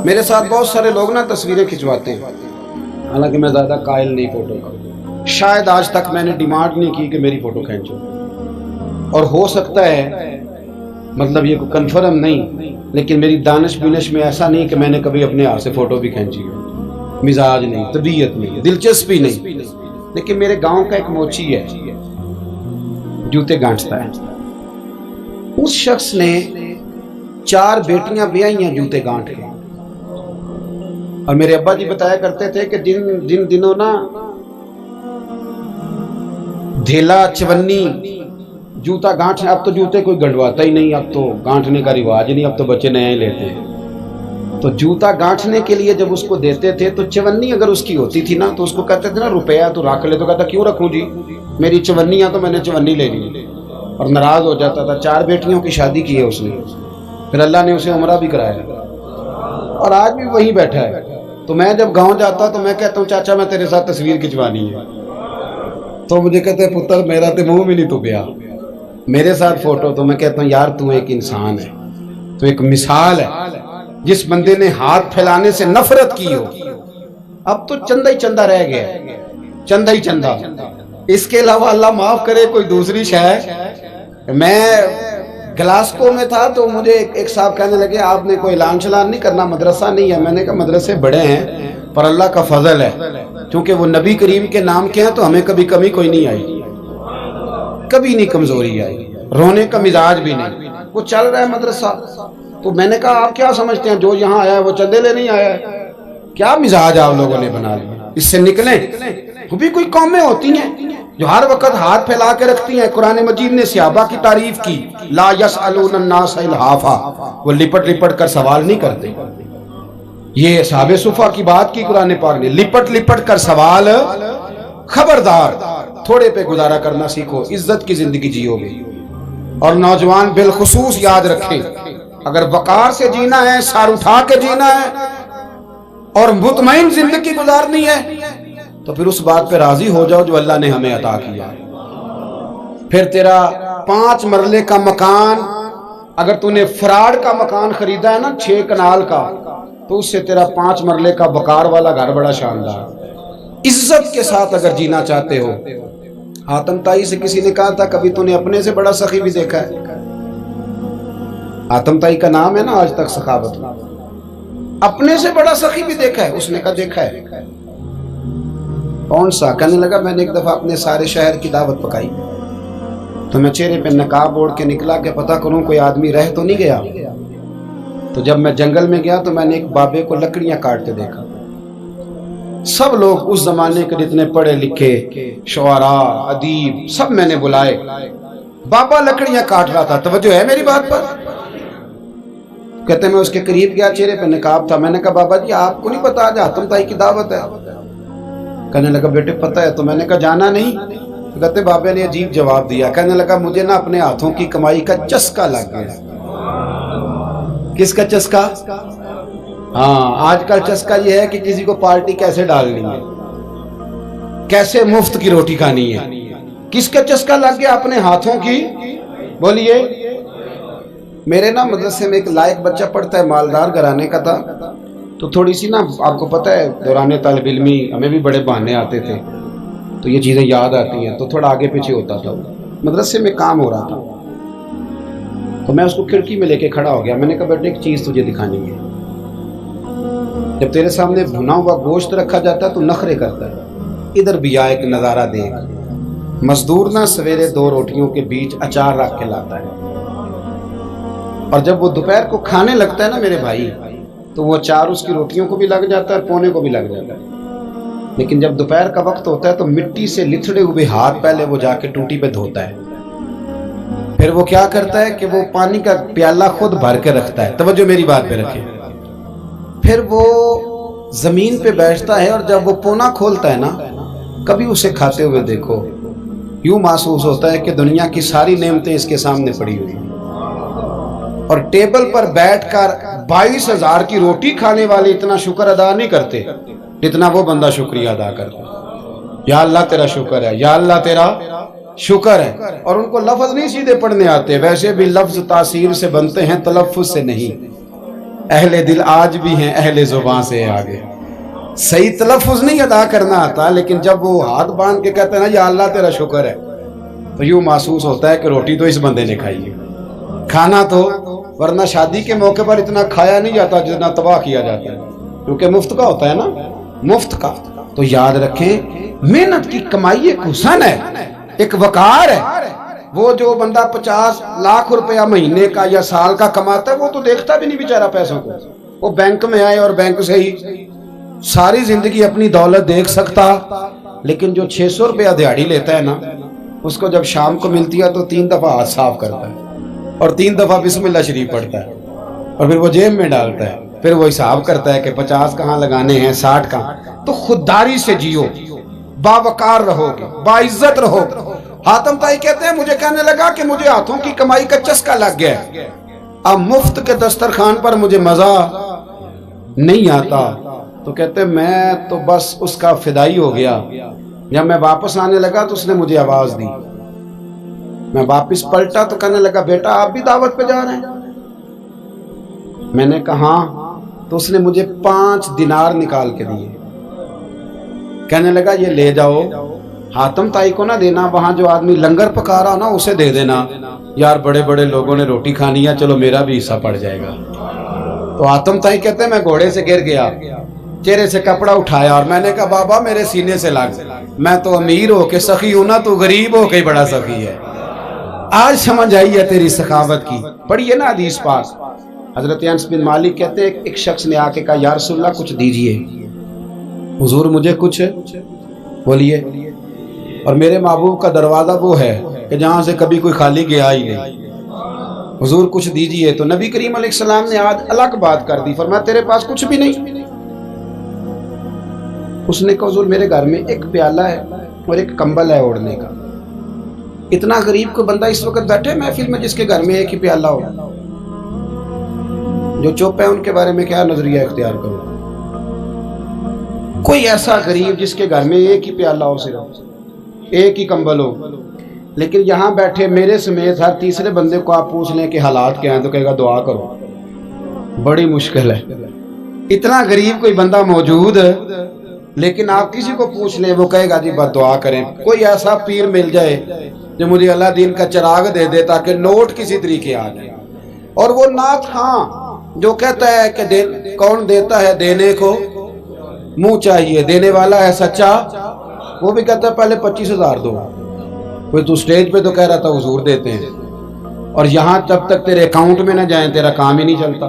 میرے ساتھ بہت سارے لوگ نا تصویریں کھنچواتے ہیں، حالانکہ میں زیادہ قائل نہیں فوٹو کا، شاید آج تک میں نے ڈیمانڈ نہیں کی کہ میری فوٹو کھینچو، اور ہو سکتا ہے مطلب یہ کوئی کنفرم نہیں، لیکن میری دانش بینش میں ایسا نہیں کہ میں نے کبھی اپنے ہاتھ سے فوٹو بھی کھینچی ہو، مزاج نہیں، طبیعت نہیں، دلچسپی نہیں۔ لیکن میرے گاؤں کا ایک موچی ہے، جوتے گانٹتا ہے، اس شخص نے 4 بیٹیاں بیائی ہیں جوتے گانٹ کے، اور میرے ابا جی بتایا کرتے تھے کہ جن دنوں نا دھیلا چونی جوتا گانٹنے، اب تو جوتے کوئی گنڈواتا ہی نہیں، اب تو گانٹنے کا رواج نہیں، اب تو بچے نئے لیتے ہیں، تو جوتا گانٹنے کے لیے جب اس کو دیتے تھے تو چونی اگر اس کی ہوتی تھی نا تو اس کو کہتے تھے نا روپیہ تو رکھ لے، تو کہتا کیوں رکھوں جی، میری چونیاں تو میں نے چونی لے لی، اور ناراض ہو جاتا تھا۔ 4 بیٹیوں کی شادی کی ہے اس نے، پھر اللہ نے اسے عمرہ بھی کرایا، اور آج بھی وہیں بیٹھا ہے۔ تو میں جب گاؤں جاتا تو میں کہتا ہوں چاچا میں تیرے ساتھ تصویر کھنچوانی ہے، تو مجھے کہتے ہیں پتر میرا تے منہ بھی نہیں تو گیا میرے ساتھ فوٹو، تو میں کہتا ہوں یار تو ایک انسان ہے، تو ایک مثال ہے، جس بندے نے ہاتھ پھیلانے سے نفرت کی ہو، اب تو چندہ ہی چندہ رہ گیا، چندہ ہی چندہ، اس کے علاوہ اللہ معاف کرے کوئی دوسری شے۔ میں گلاسکو میں تھا تو مجھے ایک صاحب کہنے لگے آپ نے کوئی اعلان چلان نہیں کرنا، مدرسہ نہیں ہے؟ میں نے کہا مدرسے بڑے ہیں پر اللہ کا فضل ہے، کیونکہ وہ نبی کریم کے نام کے ہیں تو ہمیں کبھی کمی کوئی نہیں آئی، کبھی نہیں کمزوری آئی، رونے کا مزاج بھی نہیں، وہ چل رہا ہے مدرسہ۔ تو میں نے کہا آپ کیا سمجھتے ہیں جو یہاں آیا ہے وہ چندے لے نہیں آیا ہے؟ کیا مزاج آپ لوگوں نے بنا لیا، اس سے نکلیں۔ وہ بھی کوئی قومیں ہوتی ہیں جو ہر وقت ہاتھ پھیلا کے رکھتی ہیں۔ قرآن مجید نے صحابہ کی تعریف کی، لا یسألون الناس الحافا، وہ لپٹ لپٹ کر سوال نہیں کرتے۔ یہ اصحاب صفا کی بات کی قرآن پاک نے، لپٹ لپٹ کر سوال، خبردار تھوڑے پہ گزارا کرنا سیکھو، عزت کی زندگی جیو گے۔ اور نوجوان بالخصوص یاد رکھیں، اگر وقار سے جینا ہے، سر اٹھا کے جینا ہے اور مطمئن زندگی گزارنی ہے تو پھر اس بات پہ راضی ہو جاؤ جو اللہ نے ہمیں عطا کیا ہے۔ پھر تیرا 5 مرلے کا مکان، اگر تو نے فراڈ کا مکان خریدا ہے نا 6 کنال کا، تو اس سے تیرا 5 مرلے کا بکار والا گھر بڑا شاندار۔ عزت کے ساتھ اگر جینا چاہتے ہو، حاتم تائی سے کسی نے کہا تھا کبھی تو نے اپنے سے بڑا سخی بھی دیکھا ہے؟ حاتم تائی کا نام ہے نا آج تک سخاوت میں، اپنے سے بڑا سخی بھی دیکھا ہے؟ اس نے کہا دیکھا ہے۔ کون سا؟ کہنے لگا میں نے ایک دفعہ اپنے سارے شہر کی دعوت پکائی تو میں چہرے پہ نقاب اوڑھ کے نکلا کہ پتہ کروں کوئی آدمی رہ تو نہیں گیا۔ تو جب میں جنگل میں گیا تو میں نے ایک بابے کو لکڑیاں کاٹتے دیکھا۔ سب لوگ اس زمانے کے جتنے پڑھے لکھے شعراء ادیب سب میں نے بلائے، بابا لکڑیاں کاٹ رہا تھا، توجہ ہے میری بات پر؟ کہتے میں اس کے قریب گیا، چہرے پہ نقاب تھا، میں نے کہا بابا جی آپ کو نہیں پتا آج حاتم تائی کی دعوت ہے؟ کہنے لگا بیٹے پتہ ہے، تو میں نے کہا جانا نہیں؟ کہتے بابا نے عجیب جواب دیا، کہنے لگا مجھے نا اپنے ہاتھوں کی کمائی کا چسکا لگ گیا۔ کس کا چسکا؟ ہاں آج کل چسکا یہ ہے کہ کسی کو پارٹی کیسے ڈالنی ہے، کیسے مفت کی روٹی کھانی ہے۔ کس کا چسکا لگ گیا؟ اپنے ہاتھوں کی۔ بولیے۔ میرے نا مدرسے میں ایک لائق بچہ پڑھتا ہے، مالدار گھرانے کا تھا، تو تھوڑی سی نا آپ کو پتہ ہے دوران طالب علمی ہمیں بھی بڑے بہانے آتے تھے، تو یہ چیزیں یاد آتی ہیں، تو تھوڑا آگے پیچھے ہوتا تھا۔ مدرسے میں کام ہو رہا تھا تو میں اس کو کھڑکی میں لے کے کھڑا ہو گیا، میں نے کہا بیٹے ایک چیز تجھے دکھانی ہے، جب تیرے سامنے بھنا ہوا گوشت رکھا جاتا ہے تو نخرے کرتا ہے، ادھر بھی آ ایک نظارہ دیکھ۔ مزدور نا سویرے 2 روٹیوں کے بیچ اچار رکھ کے لاتا ہے، اور جب وہ دوپہر کو کھانے لگتا ہے نا میرے بھائی، تو وہ اچار اس کی روٹیوں کو بھی لگ جاتا ہے، پونے کو بھی لگ جاتا ہے۔ لیکن جب دوپہر کا وقت ہوتا ہے تو مٹی سے لتھڑے ہوئے ہاتھ پہلے وہ جا کے ٹوٹی پہ دھوتا ہے، پھر وہ کیا کرتا ہے کہ وہ پانی کا پیالہ خود بھر کے رکھتا ہے، توجہ میری بات پہ رکھیں، پھر وہ زمین پہ بیٹھتا ہے، اور جب وہ پونا کھولتا ہے نا، کبھی اسے کھاتے ہوئے دیکھو، یوں محسوس ہوتا ہے کہ دنیا کی ساری نعمتیں اس کے سامنے پڑی ہوئی ہیں، اور ٹیبل پر بیٹھ کر 22,000 کی روٹی کھانے والے اتنا شکر ادا نہیں کرتے جتنا وہ بندہ شکریہ ادا کرتا ہے۔ یا اللہ تیرا شکر ہے، یا اللہ تیرا شکر ہے۔ اور ان کو لفظ نہیں سیدھے پڑھنے آتے، ویسے بھی لفظ تاثیر سے بنتے ہیں، تلفظ سے نہیں۔ اہل دل آج بھی ہیں اہل زبان سے آگے. صحیح تلفظ نہیں ادا کرنا آتا، لیکن جب وہ ہاتھ باندھ کے کہتے ہیں نا یا اللہ تیرا شکر ہے، تو یوں محسوس ہوتا ہے کہ روٹی تو اس بندے نے کھائی ہے. کھانا تو، ورنہ شادی کے موقع پر اتنا کھایا نہیں جاتا جتنا تباہ کیا جاتا ہے، کیونکہ مفت کا ہوتا ہے نا، مفت کا. تو یاد رکھیں محنت کی کمائی ایک حسن ہے، ایک وقار ہے. وہ جو بندہ 50 لاکھ روپیہ مہینے کا یا سال کا کماتا ہے وہ تو دیکھتا بھی نہیں بیچارہ پیسوں کو. وہ بینک میں آئے اور بینک سے ہی ساری زندگی اپنی دولت دیکھ سکتا، لیکن جو 600 روپیہ دیہاڑی لیتا ہے نا، اس کو جب شام کو ملتی ہے تو 3 دفعہ ہاتھ صاف کرتا ہے اور 3 دفعہ بسم اللہ شریف پڑھتا ہے اور پھر وہ جیب میں ڈالتا ہے. پھر وہ حساب کرتا ہے کہ 50 کہاں لگانے ہیں، 60 کہاں. تو خودداری سے جیو، باوقار رہو گے، باعزت رہو. حاتم طائی کہتے ہیں مجھے کہنے لگا کہ مجھے ہاتھوں کی کمائی کا چسکا لگ گیا ہے، اب مفت کے دسترخوان پر مجھے مزہ نہیں آتا. تو کہتے میں تو بس اس کا فدائی ہو گیا. جب میں واپس آنے لگا تو اس نے مجھے آواز دی. میں واپس پلٹا تو کہنے لگا بیٹا آپ بھی دعوت پہ جا رہے ہیں؟ میں نے کہا ہاں. تو اس نے مجھے 5 دینار نکال کے دیے. کہنے لگا یہ لے جاؤ، حاتم طائی کو نہ دینا، وہاں جو آدمی لنگر پکا رہا نا اسے دے دینا. یار بڑے بڑے لوگوں نے روٹی کھانی ہے، چلو میرا بھی حصہ پڑ جائے گا. تو حاتم طائی کہتے ہیں میں گھوڑے سے گر گیا، چہرے سے کپڑا اٹھایا اور میں نے کہا بابا میرے سینے سے لگ، میں تو امیر ہو کے سخی ہوں نا، تو غریب ہو کے بڑا سخی ہے. آج سمجھ آئی ہے تیری سخاوت کی. پڑھیے نا حدیث پاک. حضرت انس بن مالک کہتے ہیں ایک شخص نے آ کے کہا یا رسول اللہ کچھ دیجئے. حضور مجھے کچھ بولیے. اور میرے محبوب کا دروازہ وہ ہے کہ جہاں سے کبھی کوئی خالی گیا ہی نہیں. حضور کچھ دیجئے. تو نبی کریم علیہ السلام نے آج الگ بات کر دی، فرمایا تیرے پاس کچھ بھی نہیں؟ اس نے کہا حضور میرے گھر میں ایک پیالہ ہے اور ایک کمبل ہے اوڑھنے کا. اتنا غریب کو بندہ اس وقت بیٹھے محفل میں جس کے گھر میں ایک ہی پیالہ ہو. جو چپ ہے ان کے بارے میں کیا نظریہ اختیار کرو. کوئی ایسا غریب جس کے گھر میں ایک ہی پیالہ ہو، صرف ایک ہی کمبل ہو. لیکن یہاں بیٹھے میرے سمیت ہر تیسرے بندے کو آپ پوچھ لیں کہ حالات کیا ہیں تو کہے گا دعا کرو. بڑی مشکل ہے. اتنا غریب کوئی بندہ موجود ہے، لیکن آپ کسی کو پوچھ لیں وہ کہے گا جی بس دعا کریں. کوئی ایسا پیر مل جائے جو مجھے اللہ دین کا چراغ دے دے تاکہ نوٹ کسی طریقے آ جائے. اور وہ نعت خاں جو کہتا ہے کہ کون دیتا ہے دینے کو منہ چاہیے، دینے والا ہے سچا، وہ بھی کہتا ہے پہلے 25,000 دو. کوئی تو سٹیج پہ تو کہہ رہا تھا حضور دیتے ہیں، اور یہاں جب تک تیرے اکاؤنٹ میں نہ جائیں تیرا کام ہی نہیں چلتا.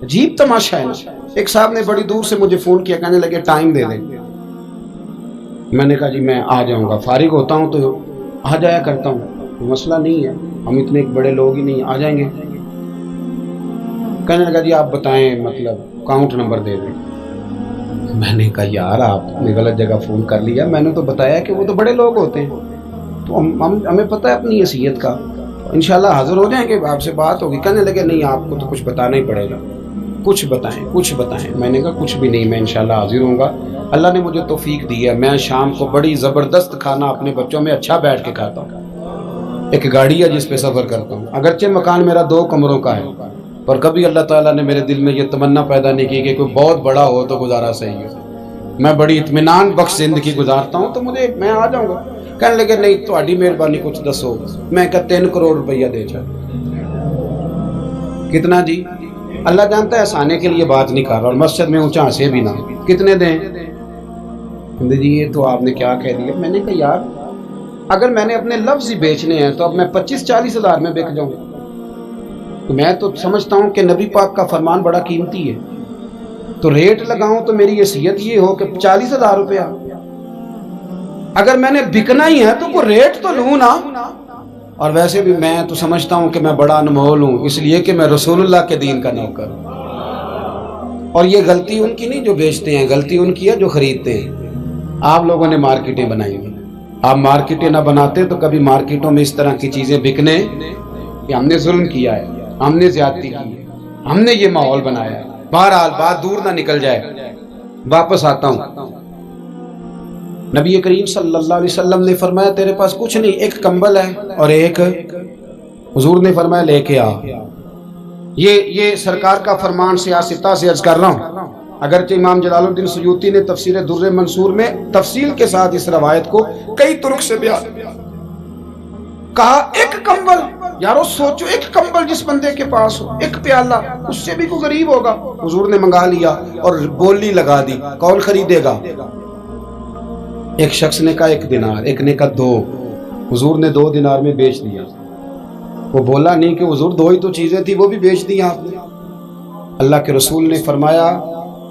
عجیب تماشا ہے نا. ایک صاحب نے بڑی دور سے مجھے فون کیا، کہنے لگے ٹائم دے دیں. میں نے کہا جی میں آ جاؤں گا، فارغ ہوتا ہوں تو آ جایا کرتا ہوں، مسئلہ نہیں ہے، ہم اتنے بڑے لوگ ہی نہیں، آ جائیں گے. کہنے لگا جی آپ بتائیں مطلب اکاؤنٹ نمبر دے دیں. میں نے کہا یار آپ نے غلط جگہ فون کر لیا، میں نے تو بتایا کہ وہ تو بڑے لوگ ہوتے ہیں، تو ہمیں پتہ ہے اپنی حیثیت کا، انشاءاللہ حاضر ہو جائیں گے، آپ سے بات ہوگی. کہنے لگے نہیں آپ کو تو کچھ بتانا ہی پڑے گا، کچھ بتائیں کچھ بتائیں. میں نے کہا کچھ بھی نہیں، میں انشاءاللہ حاضر ہوں گا. اللہ نے مجھے توفیق دی ہے، میں شام کو بڑی زبردست کھانا اپنے بچوں میں اچھا بیٹھ کے کھاتا ہوں. ایک گاڑی ہے جس پہ سفر کرتا ہوں، اگرچہ مکان میرا 2 کمروں کا ہے، پر کبھی اللہ تعالیٰ نے میرے دل میں یہ تمنا پیدا نہیں کی کہ کوئی بہت بڑا ہو تو گزارا صحیح ہو. میں بڑی اطمینان بخش زندگی گزارتا ہوں، تو میں آ جاؤں گا. کہنے لگے نہیں تہاڈی مہربانی کچھ دسو. میں کہا 3 کروڑ روپیہ دے چل. کتنا جی؟ اللہ جانتا ہے ہنسانے کے لیے بات نہیں کر رہا، اور مسجد میں اونچا ہنسے بھی نہ. کتنے دیں؟ جی یہ تو آپ نے کیا کہہ دیا. میں نے کہا یار اگر میں نے اپنے لفظ ہی بیچنے ہیں تو اب میں 25-40 ہزار میں بک جاؤں. تو میں تو سمجھتا ہوں کہ نبی پاک کا فرمان بڑا قیمتی ہے، تو ریٹ لگاؤں تو میری حیثیت یہ ہو کہ 40,000 روپیہ. اگر میں نے بکنا ہی ہے تو کوئی ریٹ تو لوں نا. اور ویسے بھی میں تو سمجھتا ہوں کہ میں بڑا انمول ہوں، اس لیے کہ میں رسول اللہ کے دین کا نوکر ہوں. اور یہ غلطی ان کی نہیں جو بیچتے ہیں، غلطی ان کی ہے جو خریدتے ہیں. آپ لوگوں نے مارکیٹیں بنائی ہیں، آپ مارکیٹیں نہ بناتے تو کبھی مارکیٹوں میں اس طرح کی چیزیں بکنے کہ ہم نے ظلم کیا ہے، ہم نے زیادتی کی ہے، ہم نے یہ ماحول بنایا ہے. بہرحال بات دور نہ نکل جائے، واپس آتا ہوں. نبی کریم صلی اللہ علیہ وسلم نے فرمایا تیرے پاس کچھ نہیں، ایک کمبل ہے اور ایک. حضور نے فرمایا لے کے آ. یہ سرکار کا فرمان سیاستہ سے عرض کر رہا ہوں. اگرچہ امام جلال الدین سیوطی نے تفسیر در منصور میں تفصیل کے ساتھ اس روایت کو کئی طرق سے بیان کہا. ایک کمبل، یارو سوچو، ایک کمبل جس بندے کے پاس ہو، ایک پیالہ، اس سے بھی کوئی غریب ہوگا. حضور نے منگا لیا اور بولی لگا دی، کون خریدے گا؟ ایک شخص نے کہا 1 دینار، ایک نے کہا 2. حضور نے 2 دینار میں بیچ دیا. وہ بولا نہیں کہ حضور 2 ہی تو چیزیں تھی، وہ بھی بیچ دی آپ نے. اللہ کے رسول نے فرمایا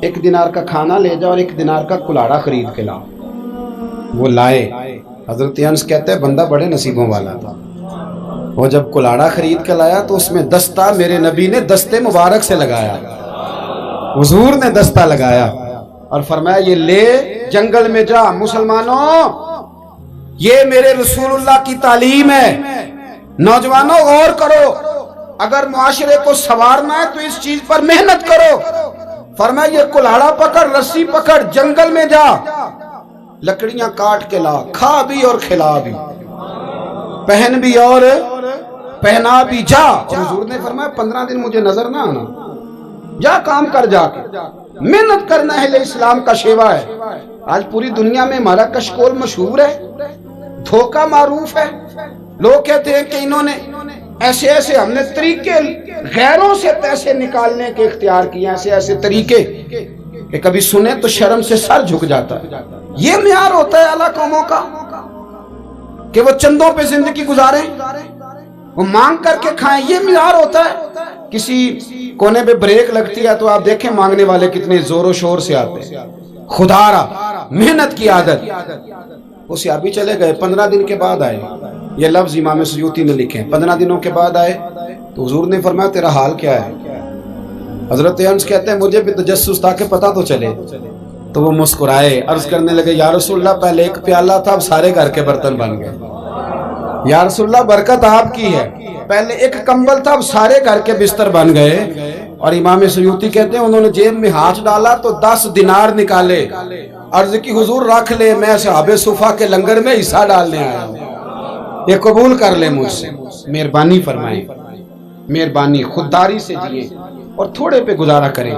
1 دینار کا کھانا لے جاؤ اور 1 دینار کا کلاڑا خرید کے لاؤ. وہ لائے. حضرت انس کہتے ہیں بندہ بڑے نصیبوں والا تھا. وہ جب کلاڑا خرید کے لایا تو اس میں دستہ میرے نبی نے دستے مبارک سے لگایا. حضور نے دستہ لگایا اور فرمایا یہ لے جنگل میں جا. مسلمانوں، یہ میرے رسول اللہ کی تعلیم ہے. نوجوانوں غور کرو، اگر معاشرے کو سنوارنا ہے تو اس چیز پر محنت کرو. فرمایا یہ کلاڑا پکڑ، رسی پکڑ، جنگل میں جا، لکڑیاں کاٹ کے لا، کھا بھی اور کھلا بھی، پہن بھی اور پہنا بھی، جا. اور حضور نے فرمایا 15 دن مجھے نظر نہ آنا، جا کام کر. جا کے محنت کرنا اہل اسلام کا شیوا ہے. آج پوری دنیا میں ہمارا کشکول مشہور ہے، دھوکہ معروف ہے. لوگ کہتے ہیں کہ انہوں نے ایسے ہم نے طریقے غیروں سے پیسے نکالنے کے اختیار کیے، ایسے طریقے کہ کبھی سنے تو شرم سے سر جھک جاتا ہے. یہ معیار ہوتا ہے اعلیٰ قوموں کا کہ وہ چندوں پہ زندگی گزاریں، وہ مانگ کر کے کھائیں. یہ معیار ہوتا ہے. کسی کونے پہ بریک لگتی ہے تو آپ دیکھیں مانگنے والے کتنے زور و شور سے آتے ہیں. خدا را محنت کی عادت. وہ صحابی چلے گئے، 15 دن کے بعد آئے. یہ لفظ امام سیوطی نے لکھے. 15 دنوں کے بعد آئے تو حضور نے فرمایا تیرا حال کیا ہے؟ حضرت انس کہتے ہیں مجھے بھی تجسس تھا کہ پتہ تو چلے. تو وہ مسکرائے، عرض کرنے لگے یا رسول اللہ پہلے 1 پیالہ تھا، اب سارے گھر کے برتن بن گئے. یا رسول اللہ برکت آپ کی ہے، پہلے 1 کمبل تھا، اب سارے گھر کے بستر بن گئے. اور امام سیوطی کہتے ہیں انہوں نے جیب میں ہاتھ ڈالا تو 10 دینار نکالے. عرض کی حضور رکھ لے، میں صحابہ صفا کے لنگر میں حصہ ڈالنے آیا ہوں، یہ قبول کر لے مجھ سے. مہربانی فرمائیں، مہربانی. خودداری سے جیے اور تھوڑے پہ گزارا کریں.